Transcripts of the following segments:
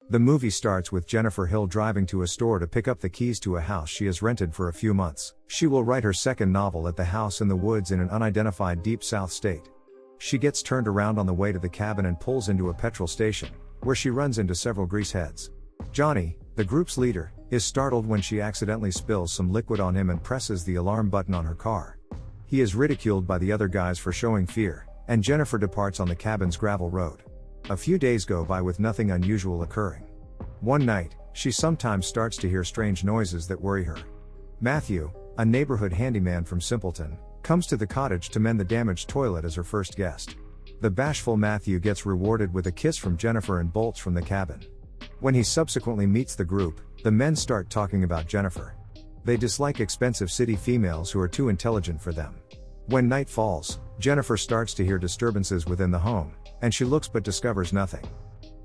The movie starts with Jennifer Hill driving to a store to pick up the keys to a house she has rented for a few months. She will write her second novel at the house in the woods in an unidentified deep south state. She gets turned around on the way to the cabin and pulls into a petrol station, where she runs into several greaseheads. Johnny, the group's leader, is startled when she accidentally spills some liquid on him and presses the alarm button on her car. He is ridiculed by the other guys for showing fear, and Jennifer departs on the cabin's gravel road. A few days go by with nothing unusual occurring. One night, she sometimes starts to hear strange noises that worry her. Matthew, a neighborhood handyman from Simpleton, comes to the cottage to mend the damaged toilet as her first guest. The bashful Matthew gets rewarded with a kiss from Jennifer and bolts from the cabin. When he subsequently meets the group, the men start talking about Jennifer. They dislike expensive city females who are too intelligent for them. When night falls, Jennifer starts to hear disturbances within the home, and she looks but discovers nothing.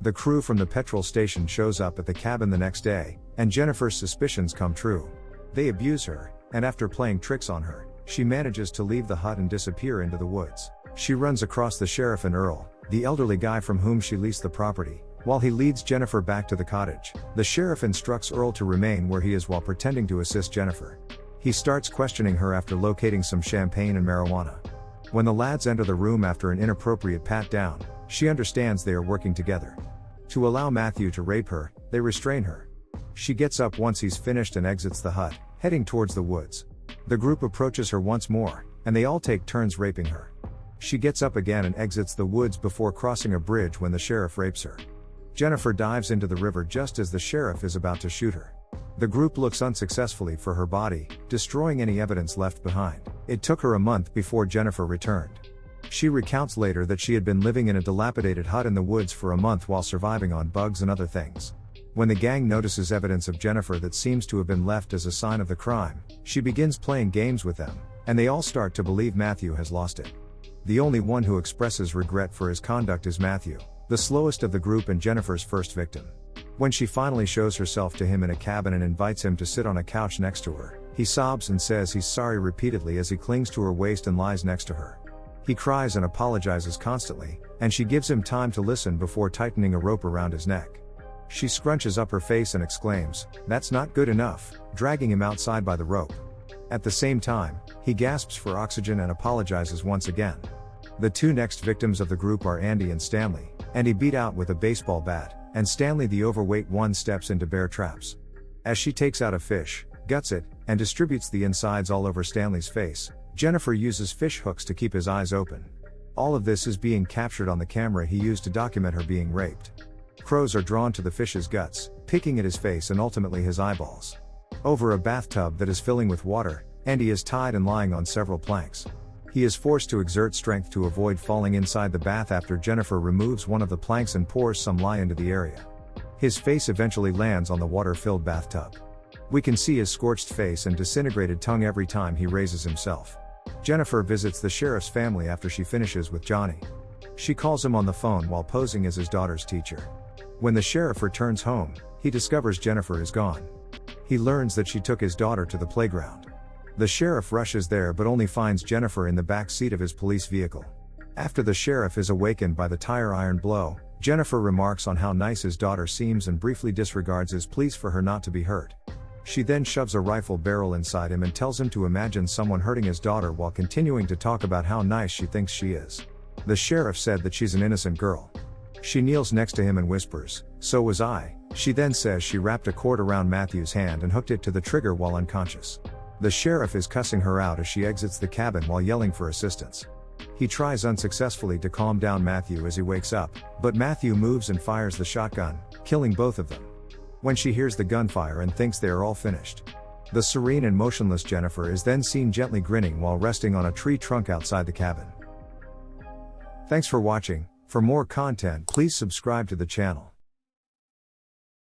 The crew from the petrol station shows up at the cabin the next day, and Jennifer's suspicions come true. They abuse her, and after playing tricks on her, she manages to leave the hut and disappear into the woods. She runs across the sheriff and Earl, the elderly guy from whom she leased the property. While he leads Jennifer back to the cottage, the sheriff instructs Earl to remain where he is while pretending to assist Jennifer. He starts questioning her after locating some champagne and marijuana. When the lads enter the room after an inappropriate pat-down, she understands they are working together. To allow Matthew to rape her, they restrain her. She gets up once he's finished and exits the hut, heading towards the woods. The group approaches her once more, and they all take turns raping her. She gets up again and exits the woods before crossing a bridge when the sheriff rapes her. Jennifer dives into the river just as the sheriff is about to shoot her. The group looks unsuccessfully for her body, destroying any evidence left behind. It took her a month before Jennifer returned. She recounts later that she had been living in a dilapidated hut in the woods for a month while surviving on bugs and other things. When the gang notices evidence of Jennifer that seems to have been left as a sign of the crime, she begins playing games with them, and they all start to believe Matthew has lost it. The only one who expresses regret for his conduct is Matthew, the slowest of the group and Jennifer's first victim. When she finally shows herself to him in a cabin and invites him to sit on a couch next to her, he sobs and says he's sorry repeatedly as he clings to her waist and lies next to her. He cries and apologizes constantly, and she gives him time to listen before tightening a rope around his neck. She scrunches up her face and exclaims, "That's not good enough," dragging him outside by the rope. At the same time, he gasps for oxygen and apologizes once again. The two next victims of the group are Andy and Stanley. Andy beat out with a baseball bat, and Stanley the overweight one steps into bear traps. As she takes out a fish, guts it, and distributes the insides all over Stanley's face, Jennifer uses fish hooks to keep his eyes open. All of this is being captured on the camera he used to document her being raped. Crows are drawn to the fish's guts, picking at his face and ultimately his eyeballs. Over a bathtub that is filling with water, Andy is tied and lying on several planks. He is forced to exert strength to avoid falling inside the bath after Jennifer removes one of the planks and pours some lye into the area. His face eventually lands on the water-filled bathtub. We can see his scorched face and disintegrated tongue every time he raises himself. Jennifer visits the sheriff's family after she finishes with Johnny. She calls him on the phone while posing as his daughter's teacher. When the sheriff returns home, he discovers Jennifer is gone. He learns that she took his daughter to the playground. The sheriff rushes there but only finds Jennifer in the back seat of his police vehicle. After the sheriff is awakened by the tire iron blow, Jennifer remarks on how nice his daughter seems and briefly disregards his pleas for her not to be hurt. She then shoves a rifle barrel inside him and tells him to imagine someone hurting his daughter while continuing to talk about how nice she thinks she is. The sheriff said that she's an innocent girl. She kneels next to him and whispers, "So was I." She then says she wrapped a cord around Matthew's hand and hooked it to the trigger while unconscious. The sheriff is cussing her out as she exits the cabin while yelling for assistance. He tries unsuccessfully to calm down Matthew as he wakes up, but Matthew moves and fires the shotgun, killing both of them. When she hears the gunfire and thinks they are all finished, the serene and motionless Jennifer is then seen gently grinning while resting on a tree trunk outside the cabin. Thanks for watching. For more content, please subscribe to the channel.